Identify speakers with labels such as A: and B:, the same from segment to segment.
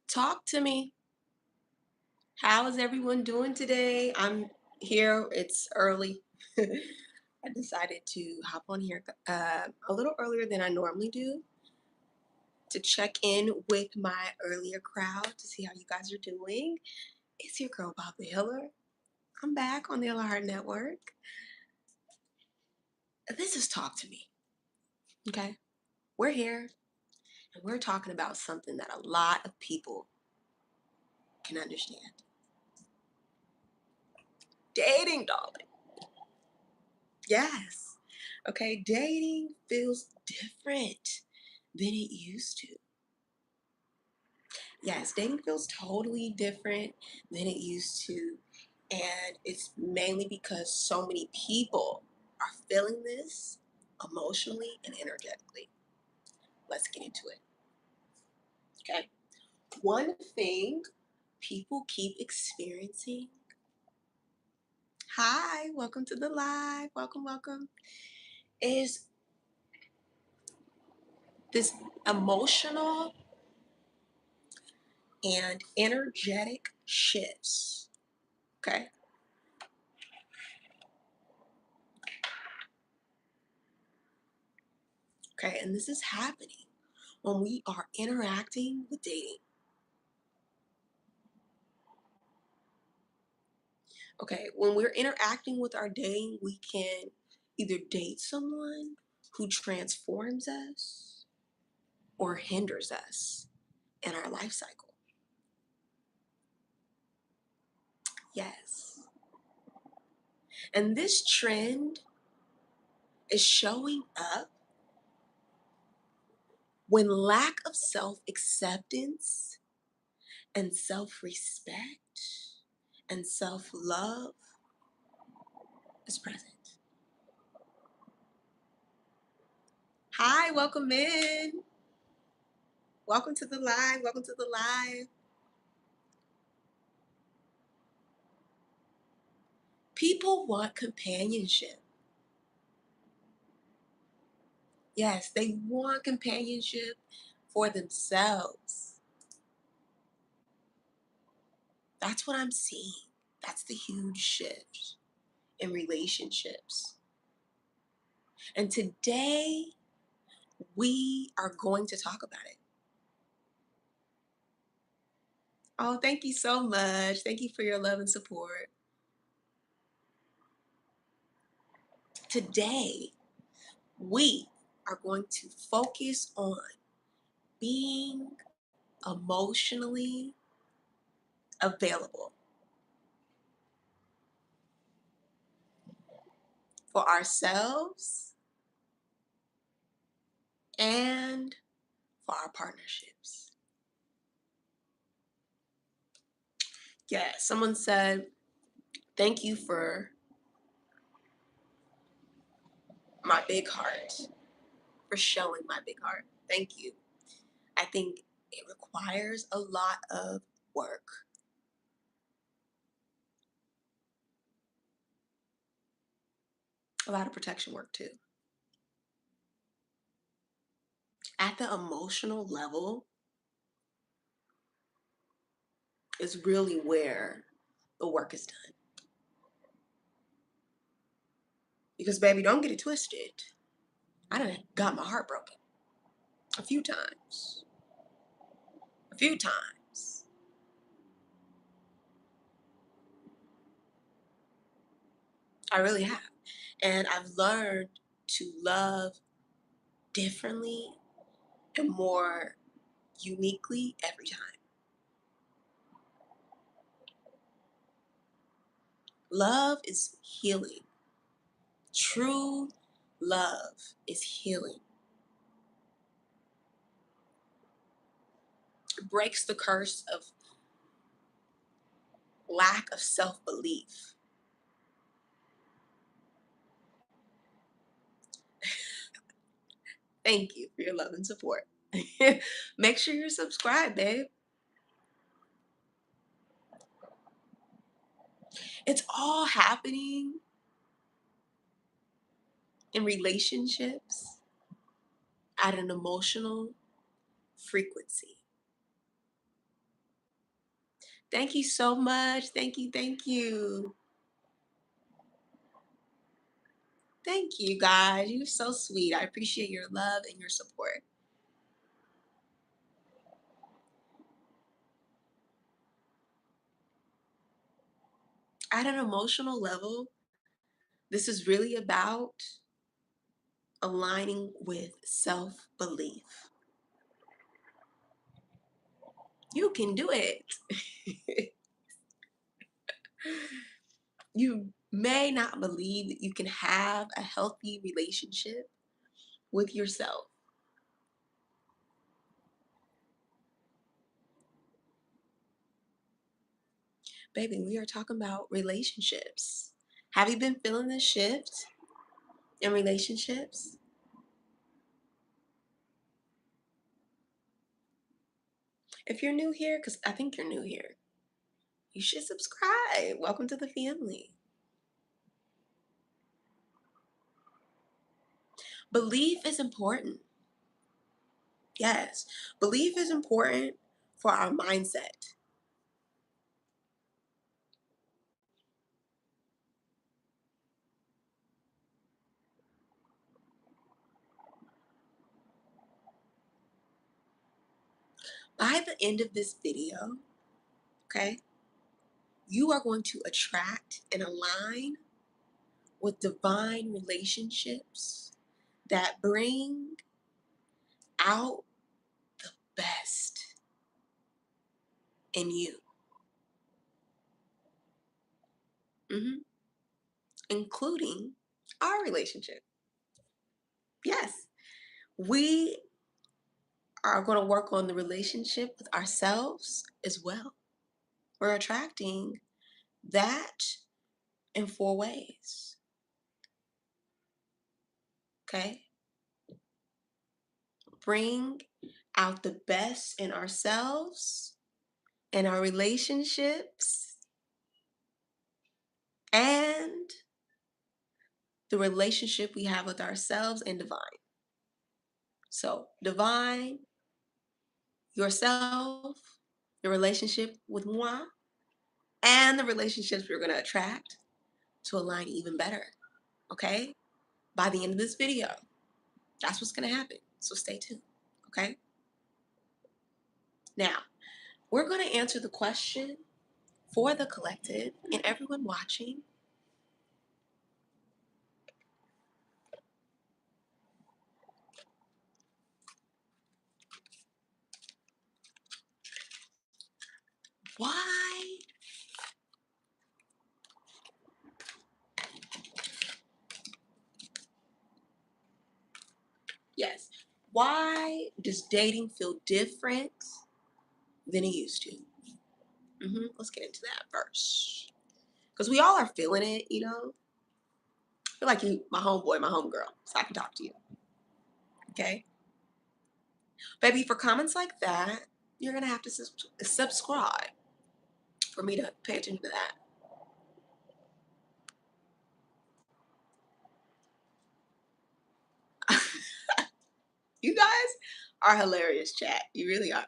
A: Talk to me. How is everyone doing today? I'm here. It's early. I decided to hop on here a little earlier than I normally do to check in with my earlier crowd to see how you guys are doing. It's your girl, Bob the Healer. I'm back on the Ella Heart Network. This is Talk to Me. Okay? We're here and we're talking about something that a lot of people can understand. Dating, darling. Yes. Okay, dating feels different than it used to. Yes, dating feels totally different than it used to. And it's mainly because so many people are feeling this emotionally and energetically. Let's get into it. Okay. One thing people keep experiencing. Hi, welcome to the live. Welcome, welcome. Is this emotional and energetic shifts. Okay. Okay. And this is happening when we are interacting with dating. Okay. When we're interacting with our dating, we can either date someone who transforms us or hinders us in our life cycle. Yes. And this trend is showing up when lack of self acceptance and self respect and self love is present. Hi, welcome in. Welcome to the live. Welcome to the live. People want companionship. Yes, they want companionship for themselves. That's what I'm seeing. That's the huge shift in relationships. And today we are going to talk about it. Oh, thank you so much. Thank you for your love and support. Today, we are going to focus on being emotionally available for ourselves and for our partnerships. Yeah, someone said, thank you for my big heart, for showing my big heart. Thank you. I think it requires a lot of work, a lot of protection work too. At the emotional level is really where the work is done. Because, baby, don't get it twisted. I done got my heart broken a few times. A few times. I really have. And I've learned to love differently and more uniquely every time. Love is healing. True love is healing. It breaks the curse of lack of self belief. Thank you for your love and support. Make sure you're subscribed, babe. It's all happening in relationships at an emotional frequency. Thank you so much. Thank you. Thank you. Thank you, guys. You're so sweet. I appreciate your love and your support. At an emotional level, this is really about aligning with self belief. You can do it. You may not believe that you can have a healthy relationship with yourself. Baby, we are talking about relationships. Have you been feeling the shift in relationships? If you're new here, because I think you're new here, you should subscribe. Welcome to the family. Belief is important. Yes, belief is important for our mindset. By the end of this video, okay, you are going to attract and align with divine relationships that bring out the best in you, hmm including our relationship. Yes, we are going to work on the relationship with ourselves as well. We're attracting that in four ways. Okay. Bring out the best in ourselves and our relationships and the relationship we have with ourselves and divine. So, divine, yourself, the relationship with moi, and the relationships we're going to attract to align even better. Okay. By the end of this video, that's what's going to happen. So, stay tuned. Okay. Now, we're going to answer the question for the collective and everyone watching. Why? Yes. Why does dating feel different than it used to? Let's get into that first. Because we all are feeling it, you know? I feel like you, my homeboy, my homegirl, so I can talk to you. Okay? Baby, for comments like that, you're going to have to subscribe for me to pay attention to that. You guys are hilarious, chat. You really are.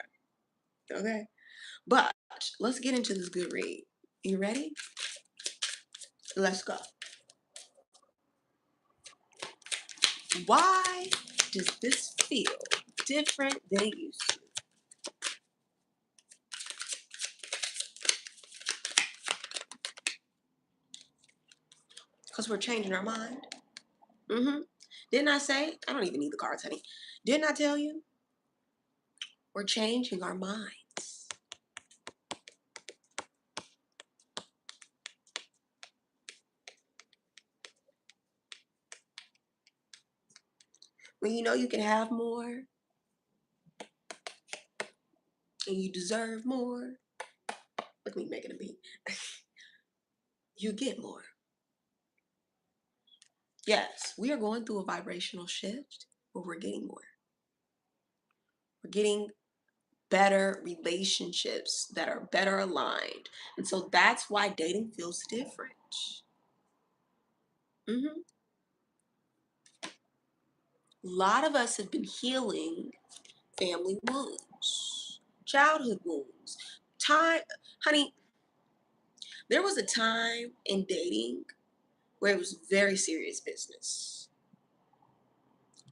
A: Okay? But let's get into this good read. You ready? Let's go. Why does this feel different than it used to? Because we're changing our mind. Mm-hmm. Didn't I say? I don't even need the cards, honey. Didn't I tell you? We're changing our minds. When you know you can have more and you deserve more, look at me making a beat. You get more. Yes, we are going through a vibrational shift where we're getting more. We're getting better relationships that are better aligned. And so that's why dating feels different. A lot of us have been healing family wounds, childhood wounds. Time, honey, there was a time in dating where it was very serious business.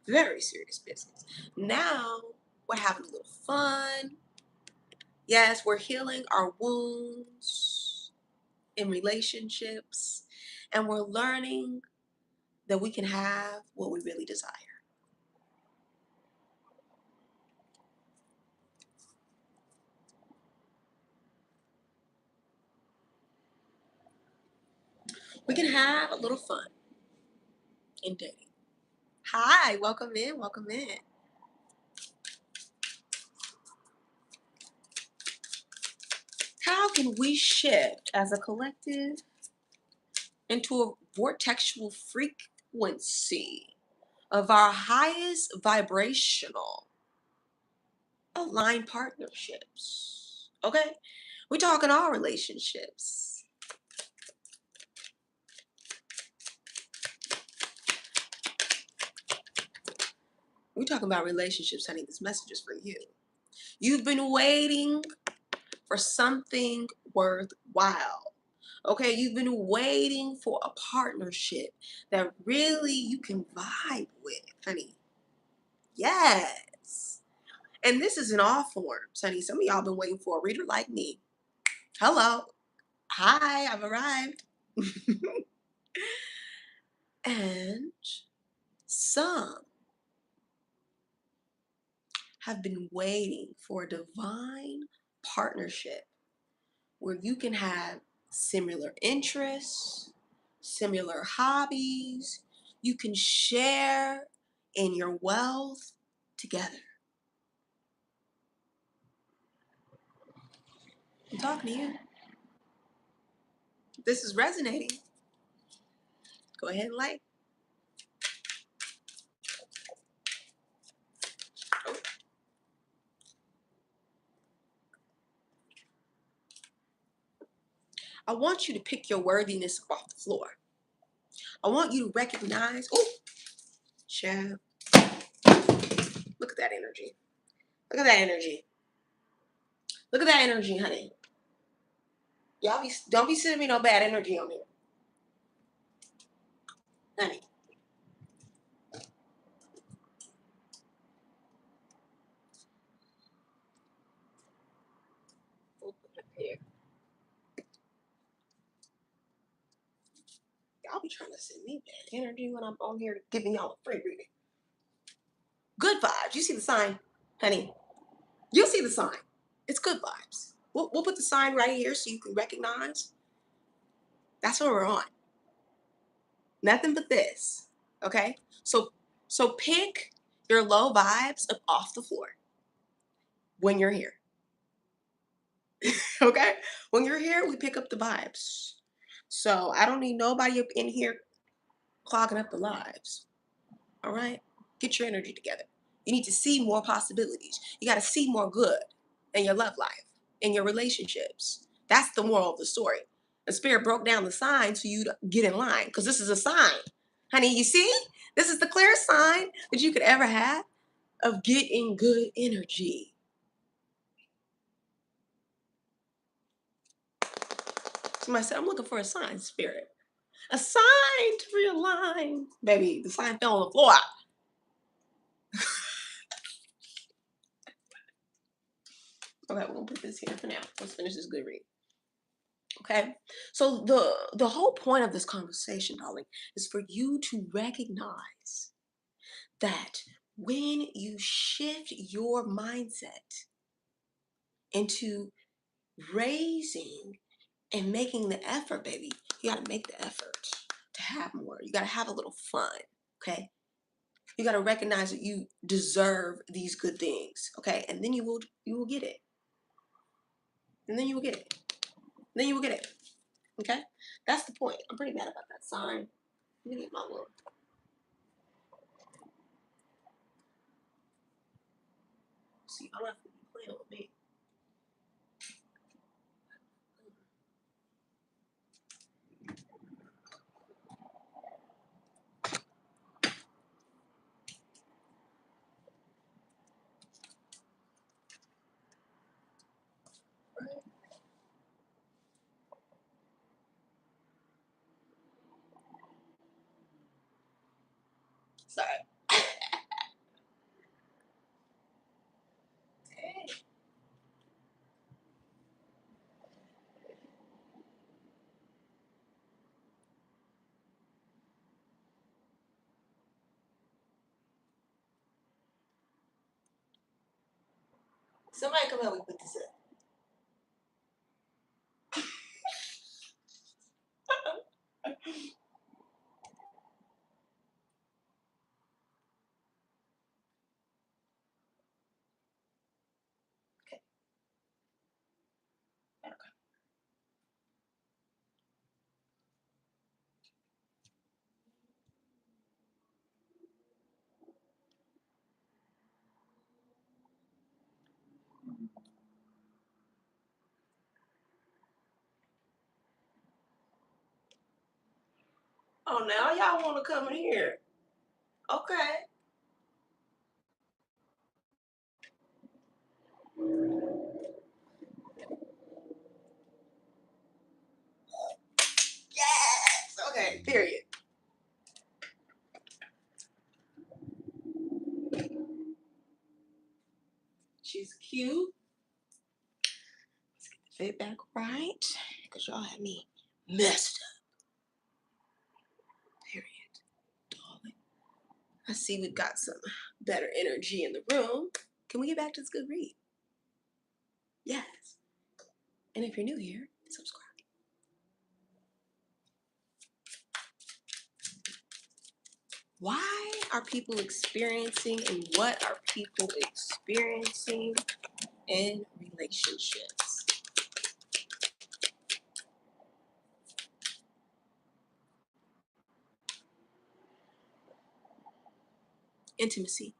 A: Very serious business. Now we're having a little fun. Yes, we're healing our wounds in relationships, and we're learning that we can have what we really desire. We can have a little fun in dating. Hi, welcome in, welcome in. How can we shift as a collective into a vortexual frequency of our highest vibrational aligned partnerships? Okay? We're talking all relationships. We're talking about relationships, honey. This message is for you. You've been waiting for something worthwhile. Okay, you've been waiting for a partnership that really you can vibe with, honey. Yes. And this is in all forms, honey. Some of y'all been waiting for a reader like me. Hello. Hi, I've arrived. And some have been waiting for a divine partnership where you can have similar interests, similar hobbies. You can share in your wealth together. I'm talking to you. If this is resonating, go ahead and like. Oh, I want you to pick your worthiness up off the floor. I want you to recognize, oh, child, look at that energy. Look at that energy. Look at that energy, honey. Don't be sending me no bad energy on here. Honey. We'll put it up here. Y'all be trying to send me bad energy when I'm on here giving y'all a free reading. Good vibes. You see the sign, honey. You'll see the sign. It's good vibes. We'll put the sign right here so you can recognize. That's what we're on. Nothing but this. Okay? So pick your low vibes up off the floor when you're here. Okay? When you're here, we pick up the vibes. So I don't need nobody up in here clogging up the lives. All right? Get your energy together. You need to see more possibilities. You got to see more good in your love life, in your relationships. That's the moral of the story. The spirit broke down the sign so you to get in line because this is a sign. Honey, you see? This is the clearest sign that you could ever have of getting good energy. Somebody said, I'm looking for a sign, spirit. A sign to realign. Baby, the sign fell on the floor. Okay, we're gonna put this here for now. Let's finish this good read. Okay, so the whole point of this conversation, darling, is for you to recognize that when you shift your mindset into raising and making the effort, baby, you got to make the effort to have more. You got to have a little fun. Okay, you got to recognize that you deserve these good things. Okay, and then you will get it. And then you will get it. And then you will get it. Okay, that's the point. I'm pretty mad about that sign. Let me get my little. See, I don't have to be playing with me. Sorry. Somebody come help me put this up. Okay. Oh, now y'all want to come in here? Okay. Yes. Okay. Period. She's cute. Let's get the fit back right, cause y'all had me messed up. Period. Darling. I see we've got some better energy in the room. Can we get back to this good read? Yes. And if you're new here, subscribe. Why are people experiencing and what are people experiencing in relationships? Intimacy.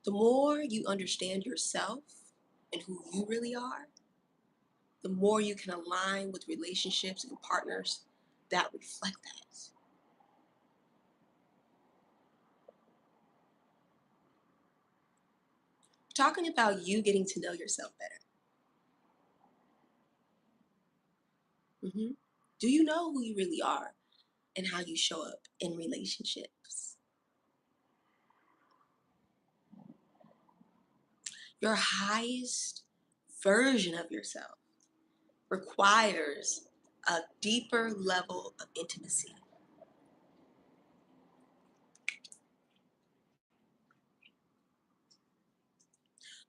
A: The more you understand yourself and who you really are, the more you can align with relationships and partners that reflect that. Talking about you getting to know yourself better. Do you know who you really are and how you show up in relationships? Your highest version of yourself requires a deeper level of intimacy.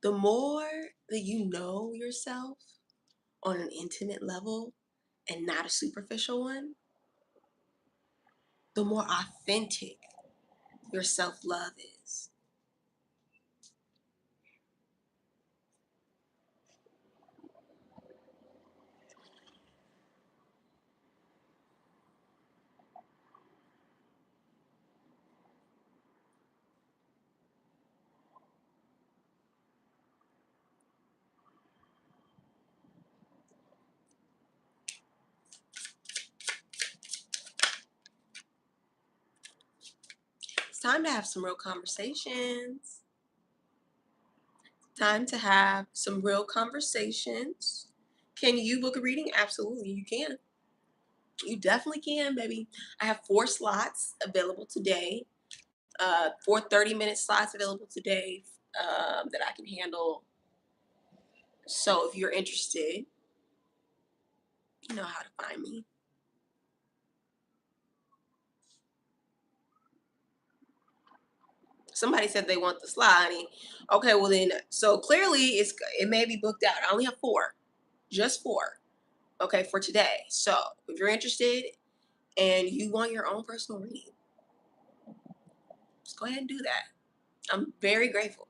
A: The more that you know yourself on an intimate level and not a superficial one, the more authentic your self love is. It's time to have some real conversations. Time to have some real conversations. Can you book a reading? Absolutely, you can. You definitely can, baby. I have 4 slots available today. 4 30-minute slots available today that I can handle. So if you're interested, you know how to find me. Somebody said they want the slot, honey. Okay, well then, so clearly it may be booked out. I only have 4, just 4. Okay, for today. So if you're interested and you want your own personal reading, just go ahead and do that. I'm very grateful.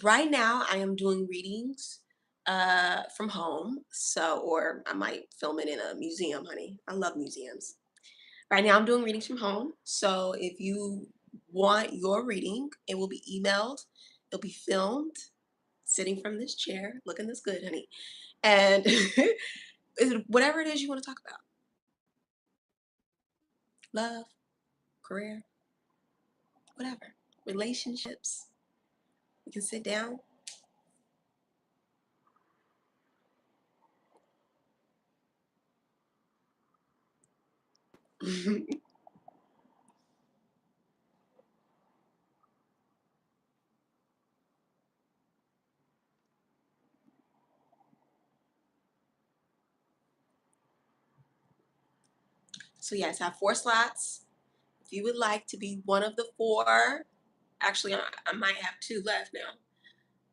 A: Right now, I am doing readings from home. So, or I might film it in a museum, honey. I love museums. Right now, I'm doing readings from home. So, if you want your reading, it will be emailed, it'll be filmed, sitting from this chair, looking this good, honey. And whatever it is you want to talk about, love, career, whatever, relationships, we can sit down. So yes, I have 4 slots. If you would like to be one of the 4, actually, I might have 2 left now.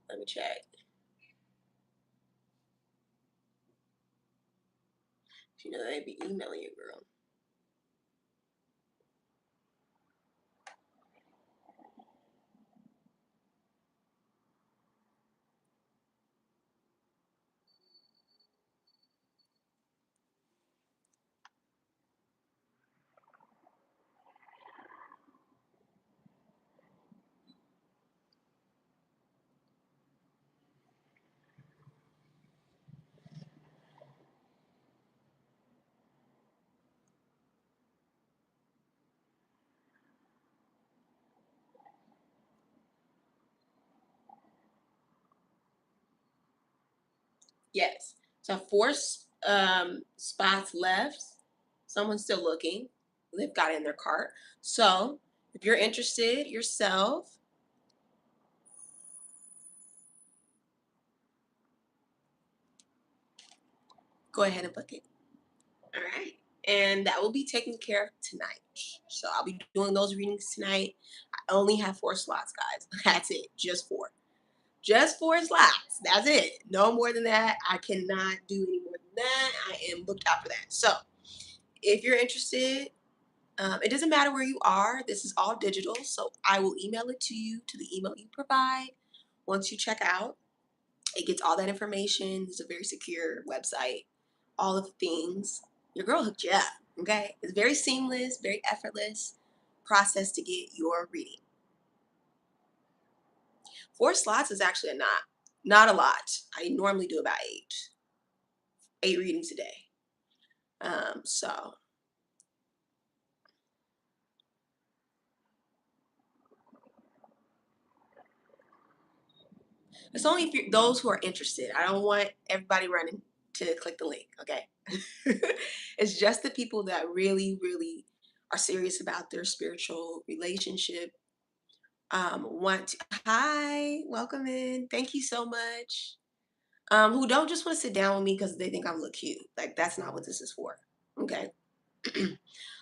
A: Let me check. You know, they'd be emailing you, girl. Yes. So I have 4 spots left. Someone's still looking. They've got it in their cart. So if you're interested yourself, go ahead and book it. All right. And that will be taken care of tonight. So I'll be doing those readings tonight. I only have 4 slots, guys. That's it. Just 4. Just 4 slots. That's it. No more than that. I cannot do any more than that. I am booked out for that. So if you're interested, it doesn't matter where you are. This is all digital. So I will email it to you to the email you provide. Once you check out, it gets all that information. It's a very secure website. All of the things. Your girl hooked you up. Okay. It's very seamless, very effortless process to get your reading. 4 slots is actually not a lot. I normally do about 8 readings a day. So it's only if you're those who are interested. I don't want everybody running to click the link. Okay. It's just the people that really, really are serious about their spiritual relationship. Want to, hi, welcome in. Thank you so much. Who don't just want to sit down with me because they think I'm look cute. Like that's not what this is for. Okay.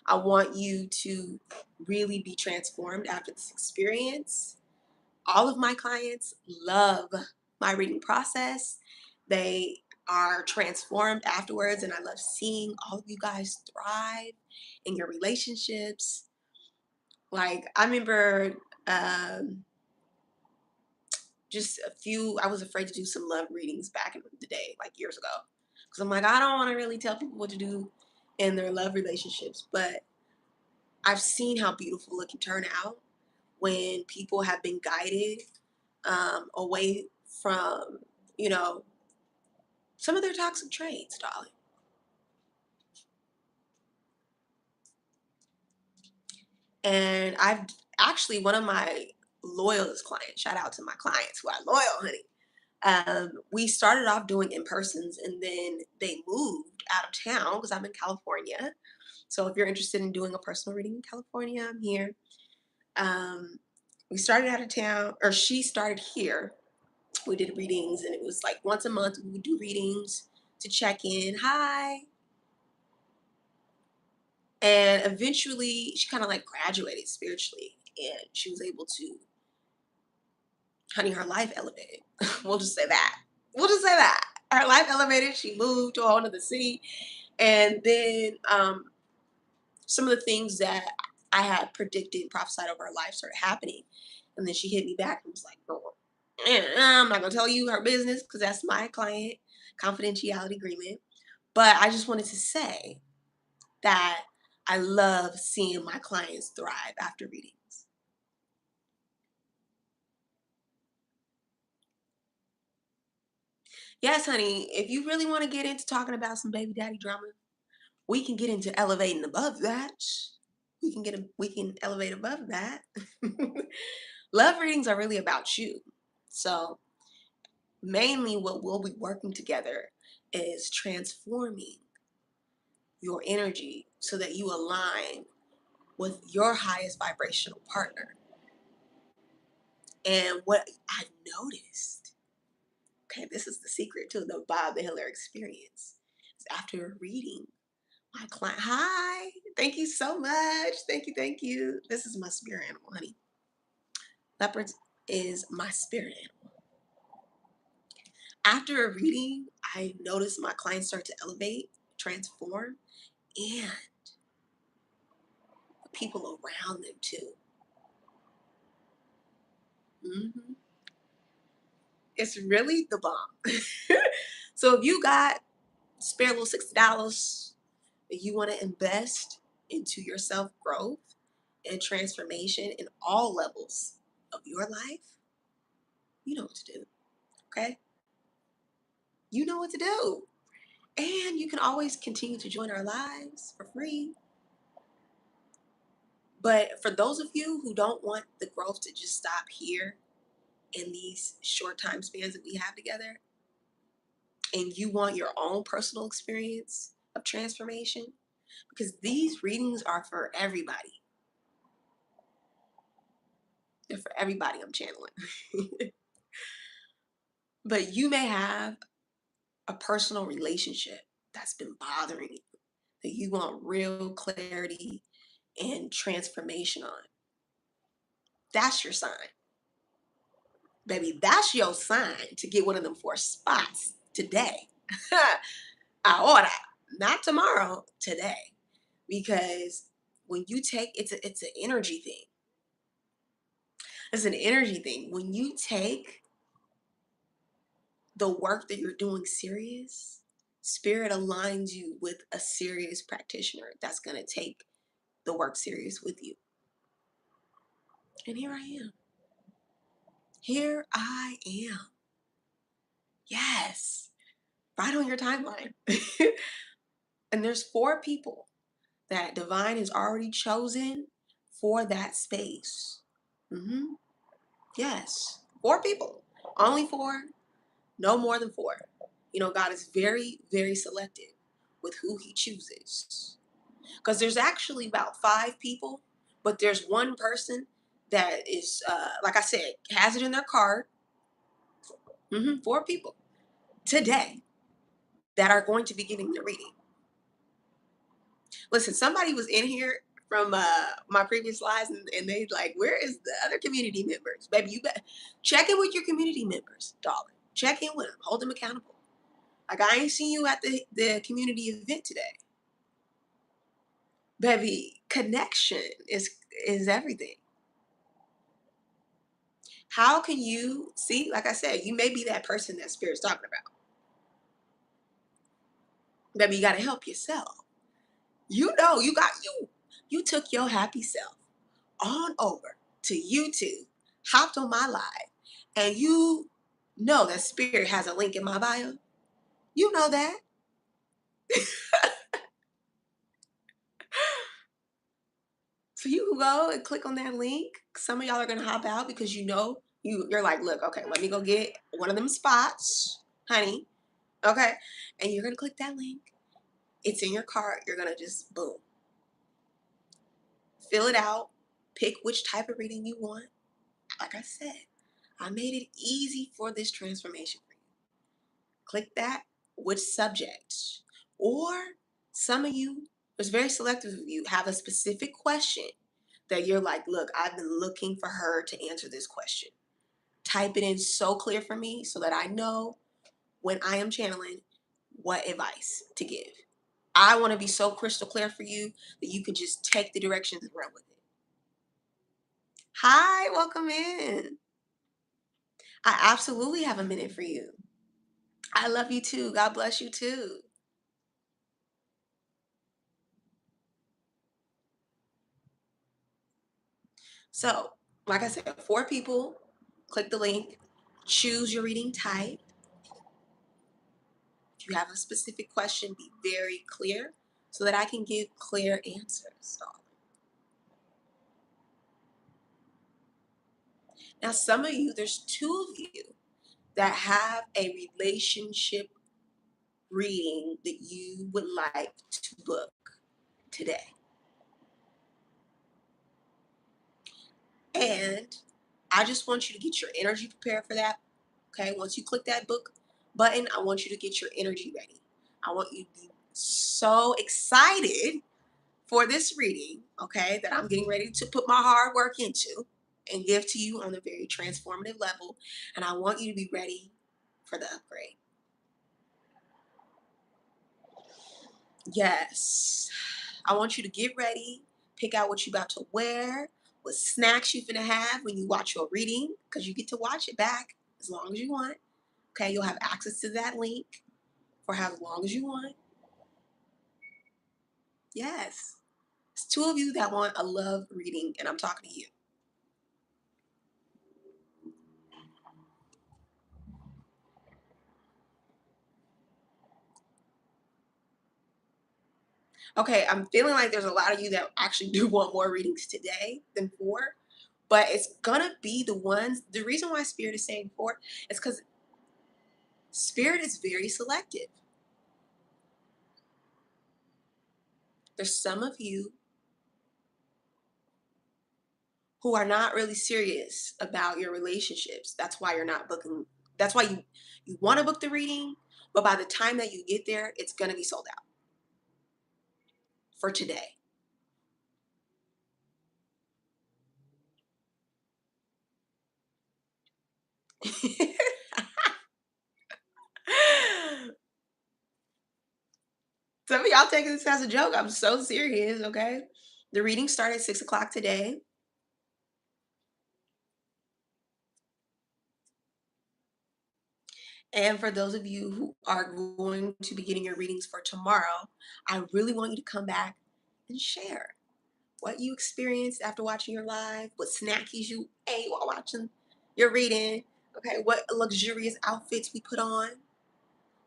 A: I want you to really be transformed after this experience. All of my clients love my reading process. They are transformed afterwards, and I love seeing all of you guys thrive in your relationships. Like, I remember um, just a few, I was afraid to do some love readings back in the day, like years ago. Because I'm like, I don't want to really tell people what to do in their love relationships, but I've seen how beautiful it can turn out when people have been guided away from, you know, some of their toxic traits, darling. And I've actually, one of my loyalist clients, shout out to my clients who are loyal, honey. We started off doing in persons and then they moved out of town because I'm in California. So if you're interested in doing a personal reading in California, I'm here. Um, we started out of town, or she started here. We did readings, and it was like once a month we would do readings to check in. Hi. And eventually she kind of like graduated spiritually and she was able to, honey, her life elevated. We'll just say that. We'll just say that. Her life elevated. She moved to a whole other city. And then some of the things that I had predicted and prophesied over her life started happening. And then she hit me back and was like, no, I'm not going to tell you her business because that's my client confidentiality agreement. But I just wanted to say that I love seeing my clients thrive after readings. Yes, honey, if you really want to get into talking about some baby daddy drama, we can get into elevating above that. We can elevate above that. Love readings are really about you. So mainly what we'll be working together is transforming your energy so that you align with your highest vibrational partner. And what I noticed, okay, this is the secret to the Bob the Hiller experience. Is after a reading, my client, hi, thank you so much. Thank you, thank you. This is my spirit animal, honey. Leopard is my spirit animal. After a reading, I noticed my clients start to elevate, transform, and the people around them too. Mhm. It's really the bomb. So if you got spare little $60 that you want to invest into your self growth and transformation in all levels of your life, you know what to do. Okay? You know what to do. And you can always continue to join our lives for free. But for those of you who don't want the growth to just stop here in these short time spans that we have together, and you want your own personal experience of transformation, because these readings are for everybody. They're for everybody I'm channeling. But you may have a personal relationship that's been bothering you, that you want real clarity and transformation on. That's your sign. Baby, that's your sign to get one of them 4 spots today. Ahora, not tomorrow, today. Because when you take it's an energy thing. It's an energy thing. When you take the work that you're doing serious, spirit aligns you with a serious practitioner that's going to take the work serious with you. And here I am. Here I am. Yes. Right on your timeline. And there's 4 people that divine has already chosen for that space. Hmm. Yes. 4 people. Only 4. No more than 4. You know, God is very, very selective with who he chooses. Because there's actually about 5 people, but there's one person that is, like I said, has it in their card. 4 people today that are going to be getting the reading. Listen, somebody was in here from my previous lives, and they like, where is the other community members? Baby, you better check in with your community members, darling. Check in with them. Hold them accountable. Like, I ain't seen you at the community event today. Baby, connection is everything. How can you see, like I said, you may be that person that spirit's talking about. Baby, you gotta help yourself. You know, you took your happy self on over to YouTube, hopped on my live, and you know that spirit has a link in my bio. You know that. So you can go and click on that link. Some of y'all are gonna hop out because you know you're like, look, okay, let me go get one of them spots, honey. Okay. And you're gonna click that link. It's in your cart. You're gonna just boom. Fill it out. Pick which type of reading you want. Like I said, I made it easy for this transformation for you. Click that, which subject. Or some of you, it's very selective of you, have a specific question that you're like, look, I've been looking for her to answer this question. Type it in so clear for me so that I know when I am channeling what advice to give. I want to be so crystal clear for you that you can just take the directions and run with it. Hi, welcome in. I absolutely have a minute for you. I love you too. God bless you too. So, like I said, 4 people, click the link, choose your reading type. If you have a specific question, be very clear so that I can give clear answers. Now, some of you, there's two of you that have a relationship reading that you would like to book today. And I just want you to get your energy prepared for that. Okay. Once you click that book button, I want you to get your energy ready. I want you to be so excited for this reading, okay, that I'm getting ready to put my hard work into and give to you on a very transformative level. And I want you to be ready for the upgrade. Yes. I want you to get ready, pick out what you're about to wear, what snacks you're gonna have when you watch your reading, because you get to watch it back as long as you want. Okay, you'll have access to that link for how long as you want. Yes. It's two of you that want a love reading, and I'm talking to you. Okay, I'm feeling like there's a lot of you that actually do want more readings today than four, but it's gonna be the ones. The reason why Spirit is saying four is because Spirit is very selective. There's some of you who are not really serious about your relationships. That's why you're not booking. That's why you want to book the reading, but by the time that you get there, it's gonna be sold out for today. Some of y'all taking this as a joke. I'm so serious, okay? The reading started at 6 o'clock today. And for those of you who are going to be getting your readings for tomorrow, I really want you to come back and share what you experienced after watching your live, what snackies you ate while watching your reading, okay, what luxurious outfits we put on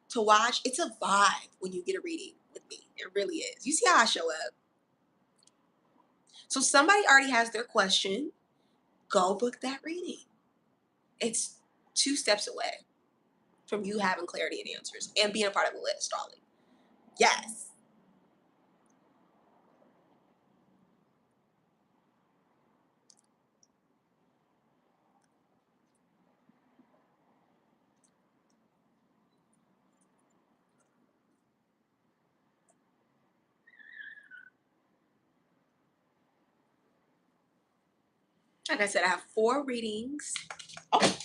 A: to watch. It's a vibe when you get a reading with me. It really is. You see how I show up. So somebody already has their question. Go book that reading. It's two steps away from you having clarity and answers and being a part of the list, darling. Yes. Like I said, I have four readings. Oh,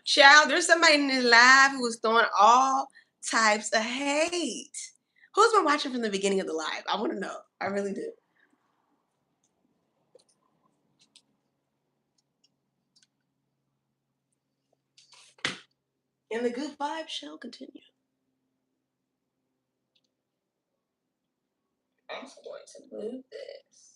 A: child, there's somebody in this live who was throwing all types of hate. Who's been watching from the beginning of the live? I want to know. I really do. And the good vibe shall continue. I'm also going to move this.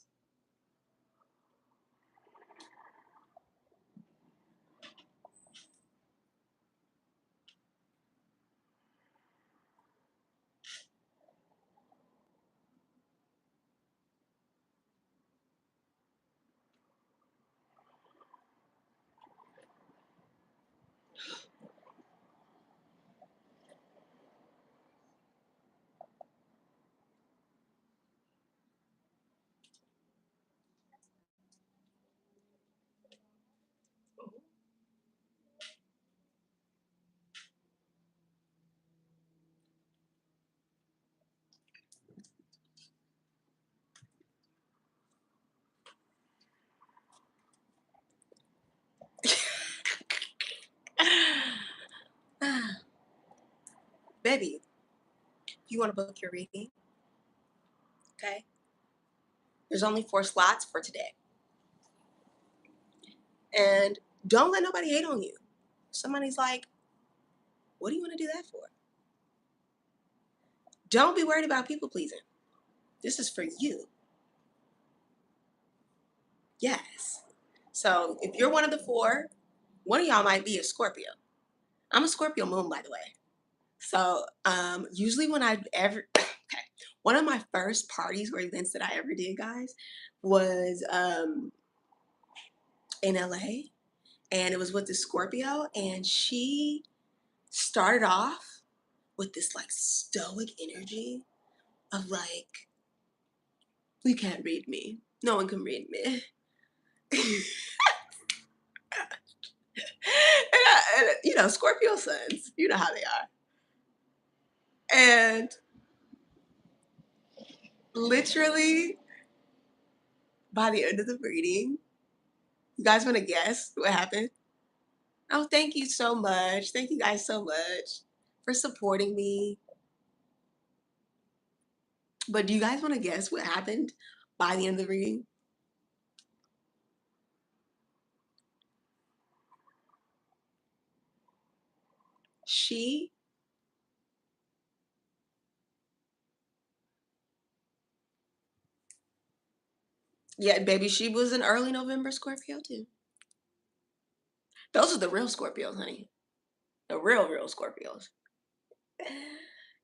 A: Baby, you want to book your reading? Okay. There's only four slots for today. And don't let nobody hate on you. Somebody's like, what do you want to do that for? Don't be worried about people pleasing. This is for you. Yes. So if you're one of the four, one of y'all might be a Scorpio. I'm a Scorpio moon, by the way. So usually when I ever okay, one of my first parties or events that I ever did, guys, was in LA, and it was with the Scorpio, and she started off with this like stoic energy of like, you can't read me. No one can read me. You know, Scorpio suns, you know how they are. And literally by the end of the reading, you guys want to guess what happened? Oh, thank you so much. Thank you guys so much for supporting me. But do you guys want to guess what happened by the end of the reading? She, yeah, baby, she was an early November Scorpio too. Those are the real Scorpios, honey. The real, real Scorpios.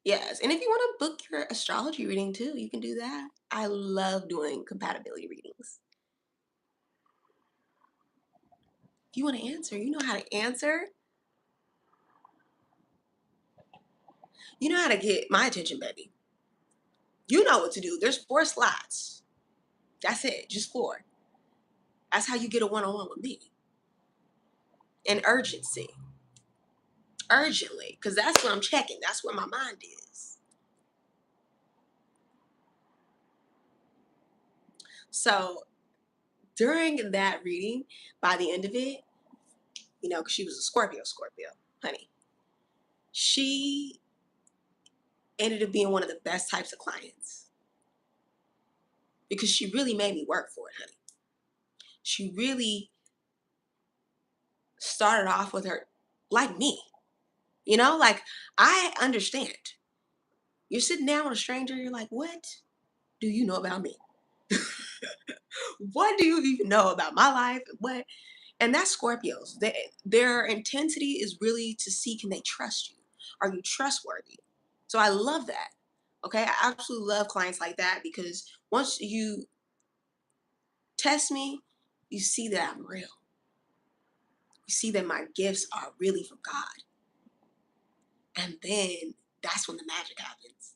A: Yes. And if you want to book your astrology reading too, you can do that. I love doing compatibility readings. If you want to answer, you know how to answer. You know how to get my attention, baby. You know what to do. There's 4 slots. That's it. Just 4. That's how you get a one-on-one with me. And urgency. Urgently. Because that's what I'm checking. That's where my mind is. So during that reading, by the end of it, you know, because she was a Scorpio, honey, she ended up being one of the best types of clients because she really made me work for it, honey. She really started off with her like me, you know, like I understand. You're sitting down with a stranger, you're like, what do you know about me? What do you even know about my life? What? And that's Scorpios. Their intensity is really to see, can they trust you? Are you trustworthy? So I love that. Okay. I absolutely love clients like that because once you test me, you see that I'm real. You see that my gifts are really from God. And then that's when the magic happens.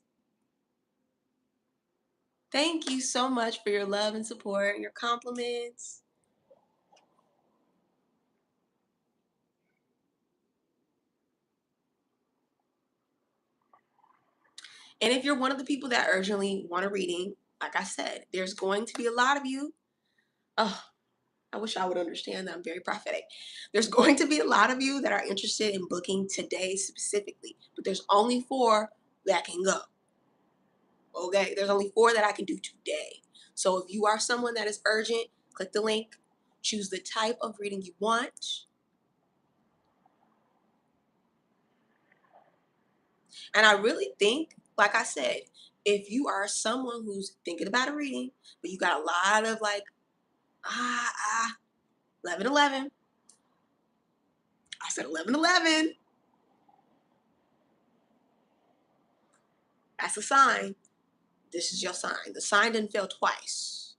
A: Thank you so much for your love and support and your compliments. And if you're one of the people that urgently want a reading, like I said, there's going to be a lot of you. Oh, I wish I would understand that I'm very prophetic. There's going to be a lot of you that are interested in booking today specifically, but there's only 4 that can go. Okay, there's only 4 that I can do today. So if you are someone that is urgent, click the link, choose the type of reading you want. And I really think, like I said, if you are someone who's thinking about a reading, but you got a lot of like, 11:11. I said 11:11. That's a sign. This is your sign. The sign didn't fail twice.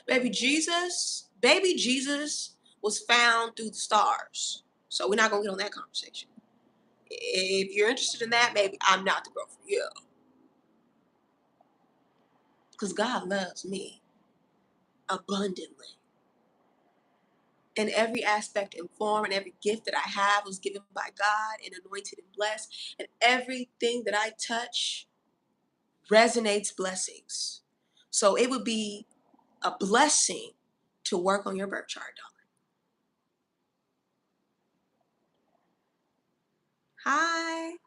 A: Baby Jesus was found through the stars. So we're not gonna get on that conversation. If you're interested in that, maybe I'm not the girl for you. Because God loves me abundantly. And every aspect and form and every gift that I have was given by God and anointed and blessed. And everything that I touch resonates blessings. So it would be a blessing to work on your birth chart, darling. Hi.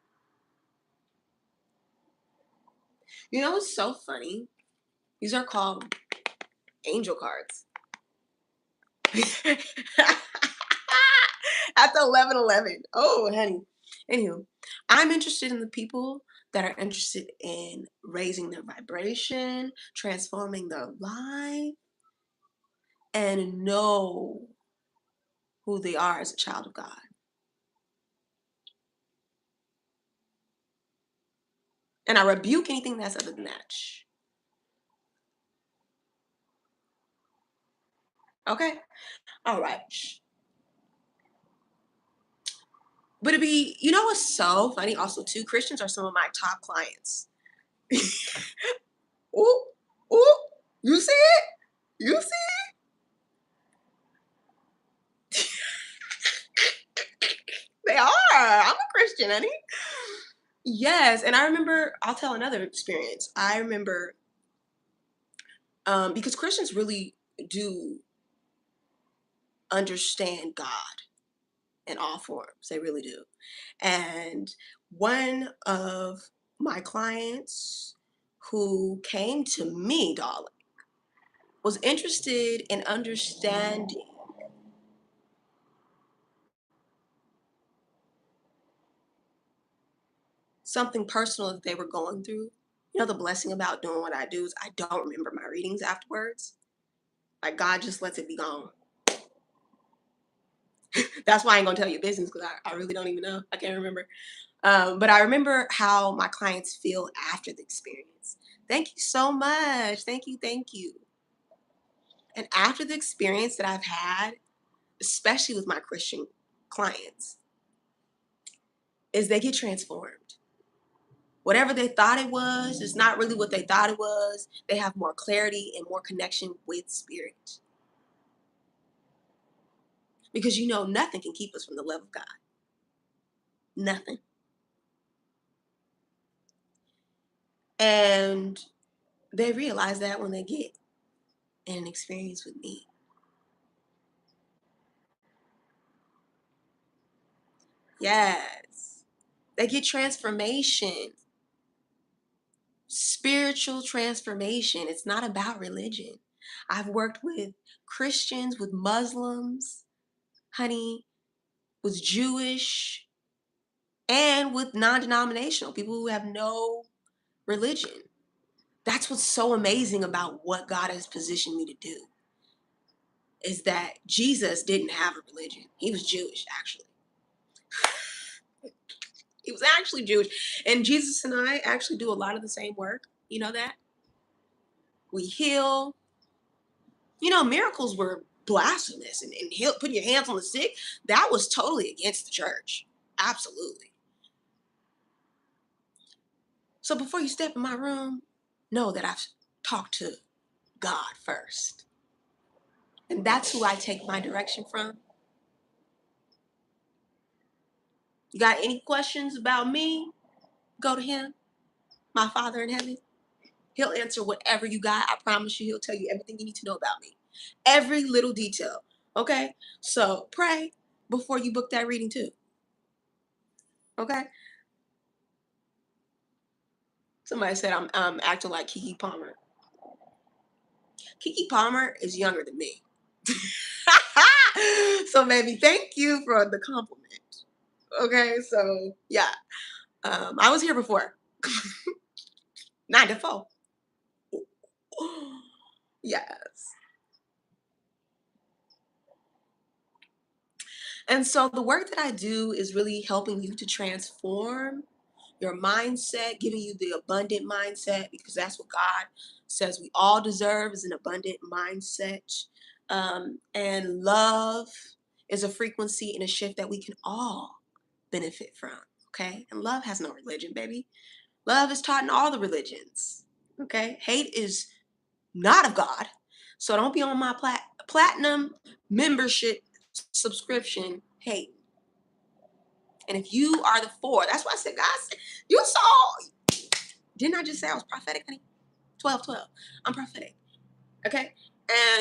A: You know what's so funny? These are called angel cards. At the 11:11. Oh, honey. Anywho, I'm interested in the people that are interested in raising their vibration, transforming their life, and know who they are as a child of God. And I rebuke anything that's other than that. Okay? All right. But it'd be, you know what's so funny? Also, too, Christians are some of my top clients. Ooh, ooh, you see it? You see it? They are. I'm a Christian, honey. Yes, and I remember, I'll tell another experience. I remember because Christians really do understand God in all forms. They really do. And one of my clients who came to me, darling, was interested in understanding something personal that they were going through. You know, the blessing about doing what I do is I don't remember my readings afterwards. Like God just lets it be gone. That's why I ain't gonna tell you business because I really don't even know. I can't remember. But I remember how my clients feel after the experience. Thank you so much. Thank you. Thank you. And after the experience that I've had, especially with my Christian clients, is they get transformed. Whatever they thought it was, it's not really what they thought it was. They have more clarity and more connection with spirit. Because you know, nothing can keep us from the love of God. Nothing. And they realize that when they get in an experience with me. Yes. They get transformation, spiritual transformation. It's not about religion. I've worked with Christians, with Muslims, honey, with Jewish, and with non denominational people who have no religion. That's what's so amazing about what God has positioned me to do is that Jesus didn't have a religion. He was Jewish, actually. He was actually Jewish. And Jesus and I actually do a lot of the same work. You know that? We heal. You know, miracles were blasphemous and heal, putting your hands on the sick. That was totally against the church. Absolutely. So before you step in my room, know that I've talked to God first. And that's who I take my direction from. You got any questions about me? Go to him, my Father in heaven. He'll answer whatever you got. I promise you, he'll tell you everything you need to know about me. Every little detail. Okay? So pray before you book that reading too. Okay? Somebody said I'm acting like Kiki Palmer. Kiki Palmer is younger than me. So baby, thank you for the compliment. Okay, so yeah. I was here before. 9 to 4. Yes. And so the work that I do is really helping you to transform your mindset, giving you the abundant mindset, because that's what God says we all deserve is an abundant mindset. And love is a frequency and a shift that we can all benefit from. Okay. And love has no religion, baby. Love is taught in all the religions. Okay. Hate is not of God. So don't be on my platinum membership subscription hate. And if you are the four, that's why I said, God, you saw, didn't I just say I was prophetic, honey? 12, 12. I'm prophetic. Okay?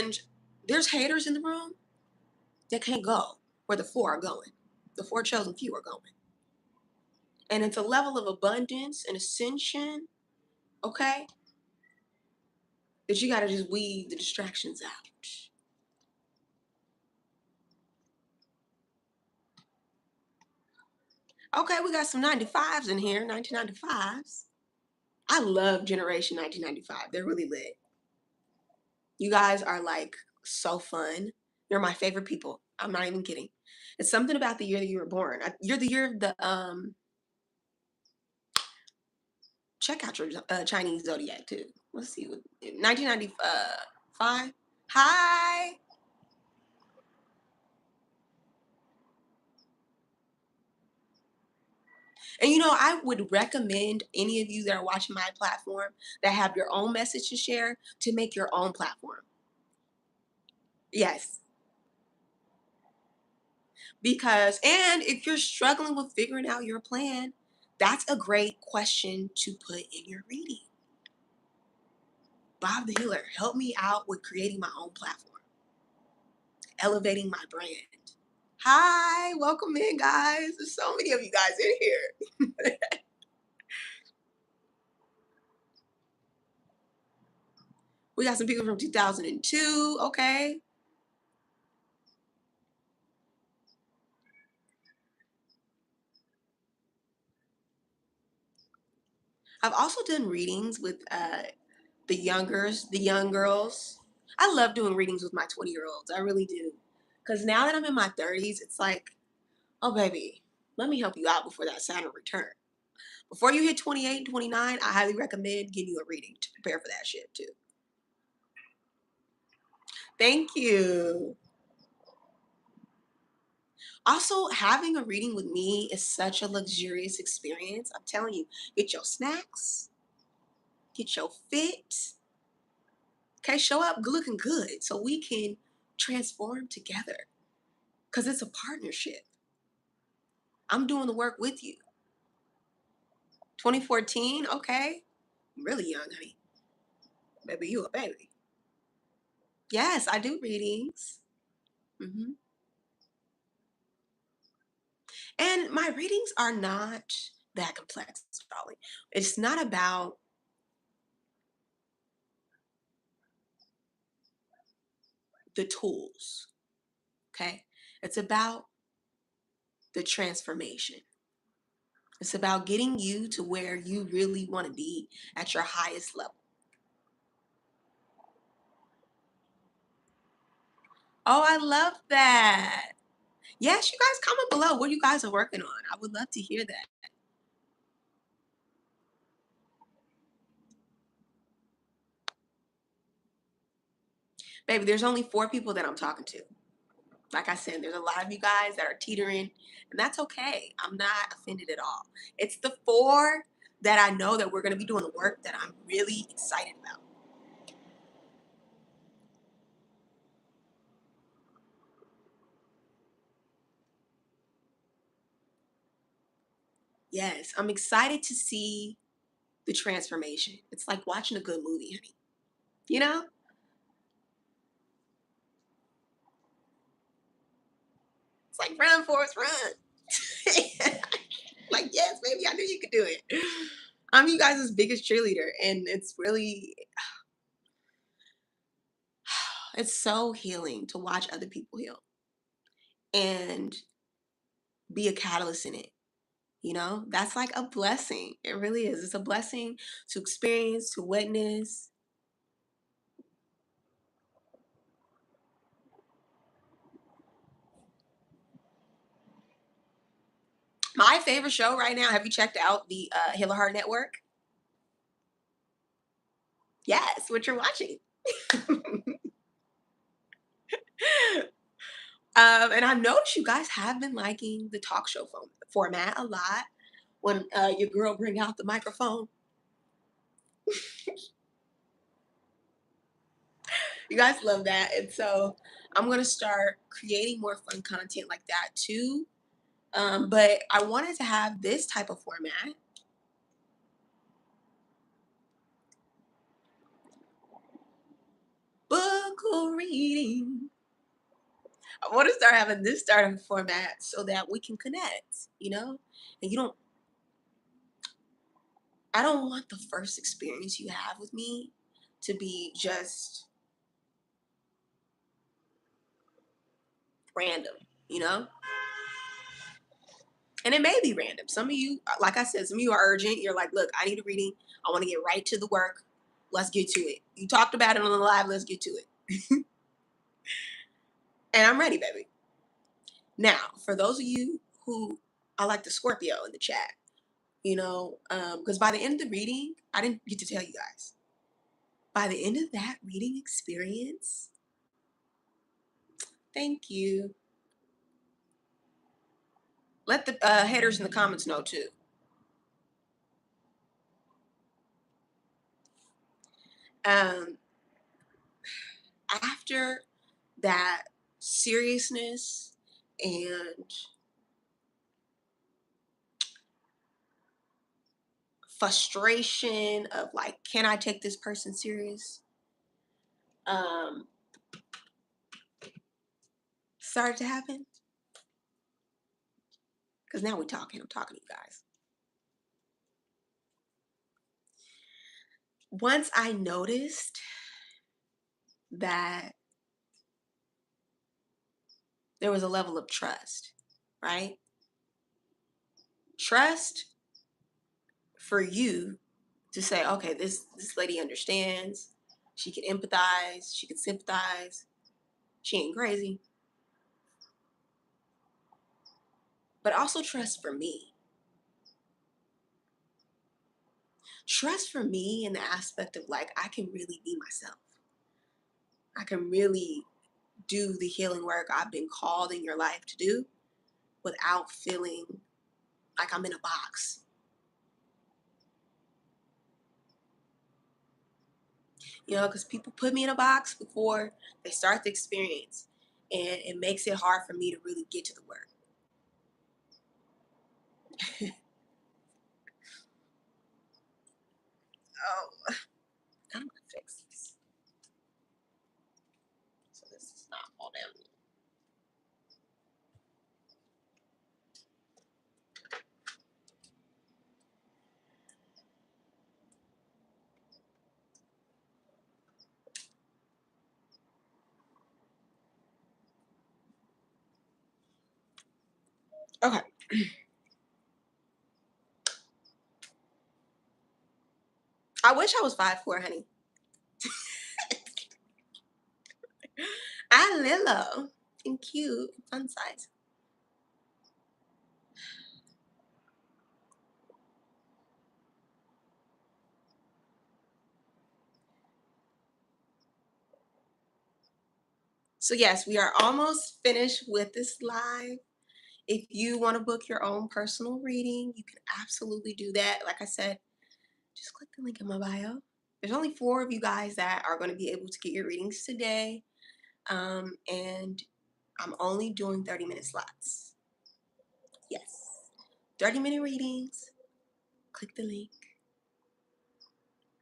A: And there's haters in the room that can't go where the four are going. The four chosen few are going. And it's a level of abundance and ascension, okay, that you got to just weed the distractions out. Okay, we got some 95s in here, 1995s. I love Generation 1995. They're really lit. You guys are like so fun. You're my favorite people. I'm not even kidding. It's something about the year that you were born. You're the year of the check out your Chinese zodiac too. Let's see, 1995. Hi. And I would recommend any of you that are watching my platform that have your own message to share to make your own platform. Yes, because and if you're struggling with figuring out your plan, that's a great question to put in your reading. Bob the Healer, help me out with creating my own platform, elevating my brand. Hi, welcome in, guys. There's so many of you guys in here. We got some people from 2002. Okay. I've also done readings with the young girls. I love doing readings with my 20-year-olds. I really do. Because now that I'm in my 30s, it's like, oh, baby, let me help you out before that Saturn return. Before you hit 28 and 29, I highly recommend getting you a reading to prepare for that shit too. Thank you. Also, having a reading with me is such a luxurious experience. I'm telling you, get your snacks, get your fit. Okay, show up looking good so we can transform together because it's a partnership. I'm doing the work with you. 2014, okay. I'm really young, honey. Baby, you a baby. Yes, I do readings. hmm And my readings are not that complex, darling. It's not about the tools, okay? It's about the transformation. It's about getting you to where you really want to be at your highest level. Oh, I love that. Yes, you guys comment below what you guys are working on. I would love to hear that. Baby, there's only 4 people that I'm talking to. Like I said, there's a lot of you guys that are teetering, and that's okay. I'm not offended at all. It's the 4 that I know that we're going to be doing the work that I'm really excited about. Yes, I'm excited to see the transformation. It's like watching a good movie, honey. You know? It's like run, Forrest, run. Like, yes, baby, I knew you could do it. I'm you guys' biggest cheerleader, and it's so healing to watch other people heal and be a catalyst in it. That's like a blessing. It really is. It's a blessing to experience, to witness. My favorite show right now, have you checked out the Healer Heart Network? Yes, what you're watching. And I've noticed you guys have been liking the talk show format a lot when your girl bring out the microphone. You guys love that. And so I'm going to start creating more fun content like that too. But I wanted to have this type of format. Book reading. I want to start having this starting format so that we can connect, And I don't want the first experience you have with me to be just random, you know? And it may be random. Some of you, like I said, some of you are urgent. You're like, look, I need a reading. I want to get right to the work. Let's get to it. You talked about it on the live. Let's get to it. And I'm ready, baby. Now, for those of you who I like the Scorpio in the chat, because by the end of the reading, I didn't get to tell you guys. By the end of that reading experience, thank you. Let the haters in the comments know too. After that seriousness and frustration of like, can I take this person serious? Started to happen. Because now we're talking. I'm talking to you guys. Once I noticed that there was a level of trust, right? Trust for you to say, okay, this lady understands. She can empathize. She can sympathize. She ain't crazy. But also trust for me. Trust for me in the aspect of like, I can really be myself. I can really do the healing work I've been called in your life to do without feeling like I'm in a box. Because people put me in a box before they start the experience, and it makes it hard for me to really get to the work. Oh, I'm gonna fix this so this is not all down. Okay. I wish I was 5'4", honey. I'm little and cute and fun size. So yes, we are almost finished with this live. If you want to book your own personal reading, you can absolutely do that. Like I said, just click the link in my bio. There's only 4 of you guys that are going to be able to get your readings today. And I'm only doing 30-minute slots. Yes. 30-minute readings. Click the link.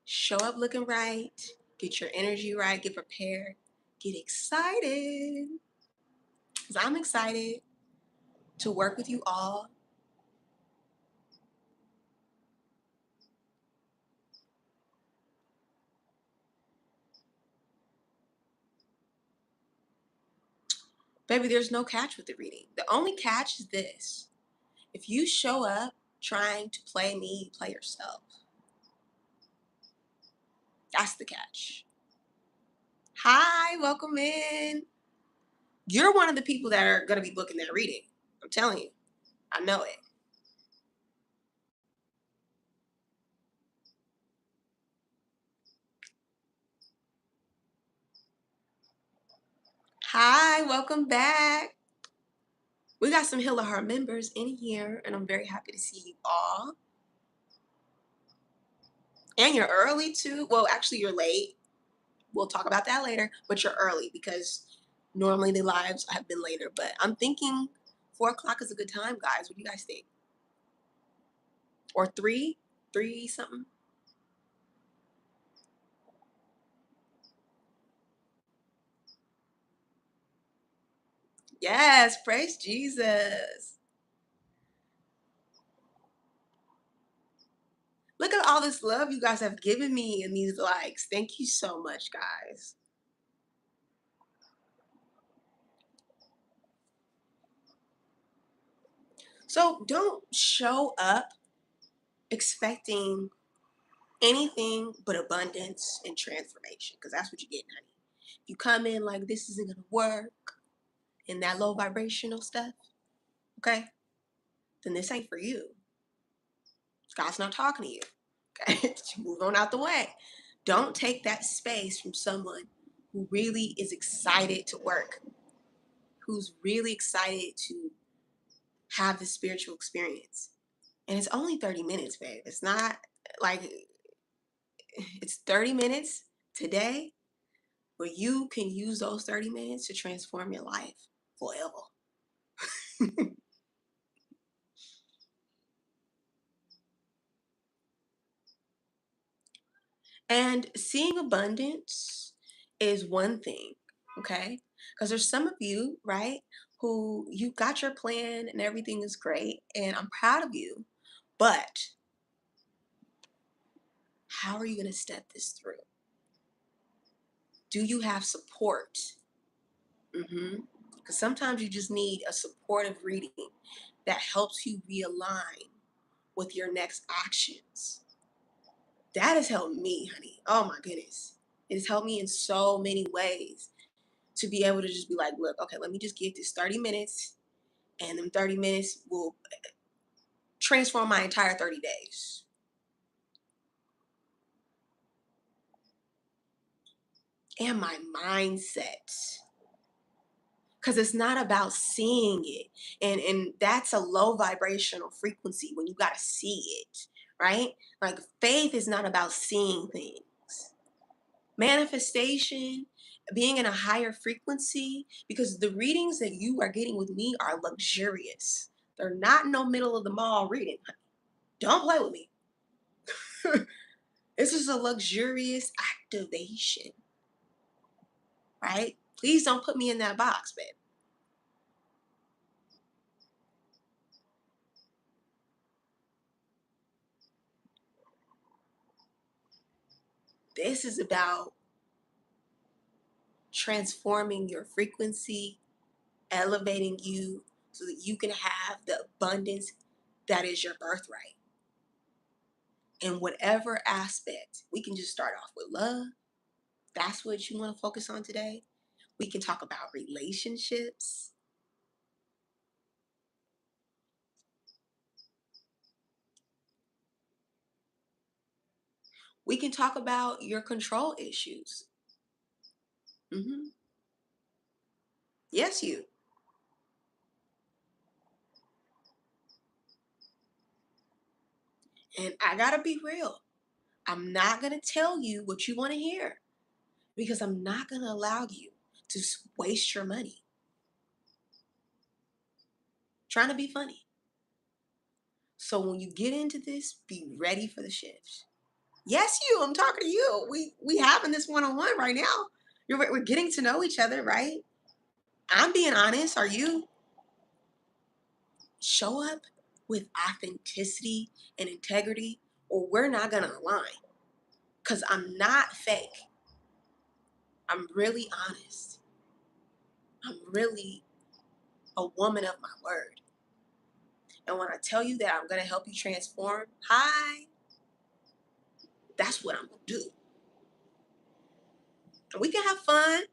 A: Show up looking right. Get your energy right. Get prepared. Get excited. Because I'm excited to work with you all. Baby, there's no catch with the reading. The only catch is this. If you show up trying to play me, you play yourself. That's the catch. Hi, welcome in. You're one of the people that are going to be booking that reading. I'm telling you. I know it. Hi, welcome back. We got some Heal a Heart members in here, and I'm very happy to see you all. And you're early too. Well, actually, you're late. We'll talk about that later, but you're early because normally the lives have been later. But I'm thinking 4 o'clock is a good time, guys. What do you guys think? Or 3? 3 something? Yes, praise Jesus. Look at all this love you guys have given me in these likes. Thank you so much, guys. So don't show up expecting anything but abundance and transformation, because that's what you're getting, honey. You come in like this isn't gonna work and that low vibrational stuff, okay? Then this ain't for you. God's not talking to you. Okay? Move on out the way. Don't take that space from someone who really is excited to work, who's really excited to have the spiritual experience. And it's only 30 minutes, babe. It's not like it's 30 minutes today where you can use those 30 minutes to transform your life forever. And seeing abundance is one thing, okay? Because there's some of you, right, who you got your plan and everything is great, and I'm proud of you. But how are you going to step this through? Do you have support? Because sometimes you just need a supportive reading that helps you realign with your next actions. That has helped me, honey. Oh my goodness. It has helped me in so many ways to be able to just be like, look, okay, let me just get this 30 minutes, and them 30 minutes will transform my entire 30 days. And my mindset. Because it's not about seeing it. And that's a low vibrational frequency when you gotta see it, right? Like faith is not about seeing things. Manifestation, being in a higher frequency, because the readings that you are getting with me are luxurious. They're not no middle of the mall reading. Don't play with me. This is a luxurious activation, right? Please don't put me in that box, babe. This is about transforming your frequency, elevating you so that you can have the abundance that is your birthright. In whatever aspect, we can just start off with love. That's what you want to focus on today. We can talk about relationships. We can talk about your control issues. Hmm. Yes, you. And I got to be real. I'm not going to tell you what you want to hear because I'm not going to allow you to waste your money trying to be funny. So when you get into this, be ready for the shifts. Yes, you. I'm talking to you. We having this one on one right now. We're getting to know each other, right? I'm being honest. Are you? Show up with authenticity and integrity, or we're not gonna align. Cause I'm not fake. I'm really honest. I'm really a woman of my word. And when I tell you that I'm gonna help you transform, hi, that's what I'm gonna do. And we can have fun.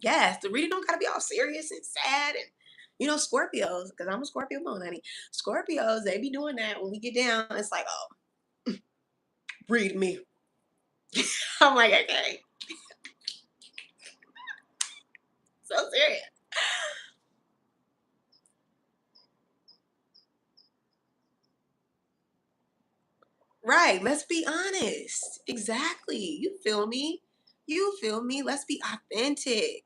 A: Yes, the reading don't gotta be all serious and sad and Scorpios, because I'm a Scorpio moon, honey. Scorpios, they be doing that when we get down. It's like, oh, read me. I'm like, okay, so serious. Right. Let's be honest. Exactly. You feel me? You feel me? Let's be authentic.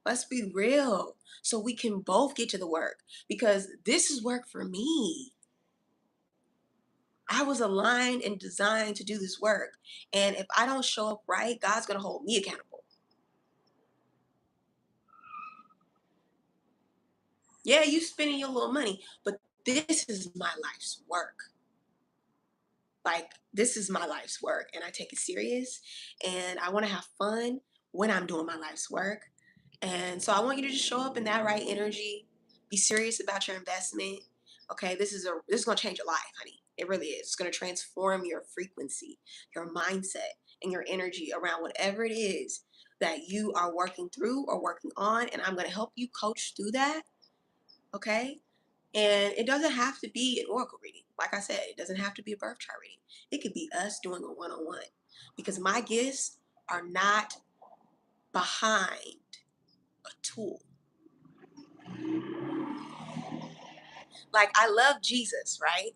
A: Let's be real so we can both get to the work, because this is work for me. I was aligned and designed to do this work. And if I don't show up right, God's going to hold me accountable. Yeah, you spending your little money, but this is my life's work. Like, this is my life's work, and I take it serious, and I want to have fun when I'm doing my life's work. And so I want you to just show up in that right energy, be serious about your investment, Okay, this is gonna change your life, honey. It really is. It's gonna transform your frequency, your mindset, and your energy around whatever it is that you are working through or working on. And I'm gonna help you coach through that. Okay. And it doesn't have to be an oracle reading. Like I said, it doesn't have to be a birth chart reading. It could be us doing a one-on-one. Because my gifts are not behind a tool. Like I love Jesus, right?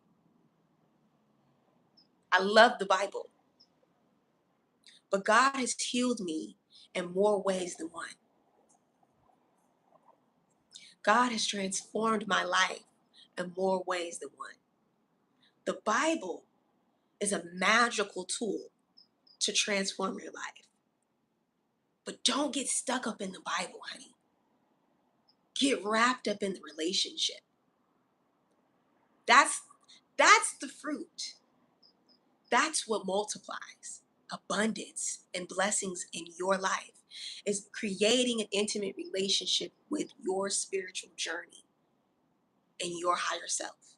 A: I love the Bible. But God has healed me in more ways than one. God has transformed my life in more ways than one. The Bible is a magical tool to transform your life. But don't get stuck up in the Bible, honey. Get wrapped up in the relationship. That's that's the fruit. That's what multiplies abundance and blessings in your life is creating an intimate relationship with your spiritual journey and your higher self.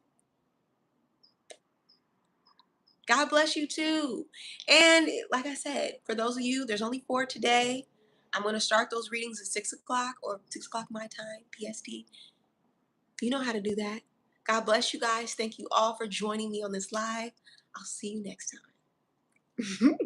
A: God bless you too. And like I said, for those of you, there's only 4 today. I'm going to start those readings at 6 o'clock or 6 o'clock my time, PST. You know how to do that. God bless you guys. Thank you all for joining me on this live. I'll see you next time.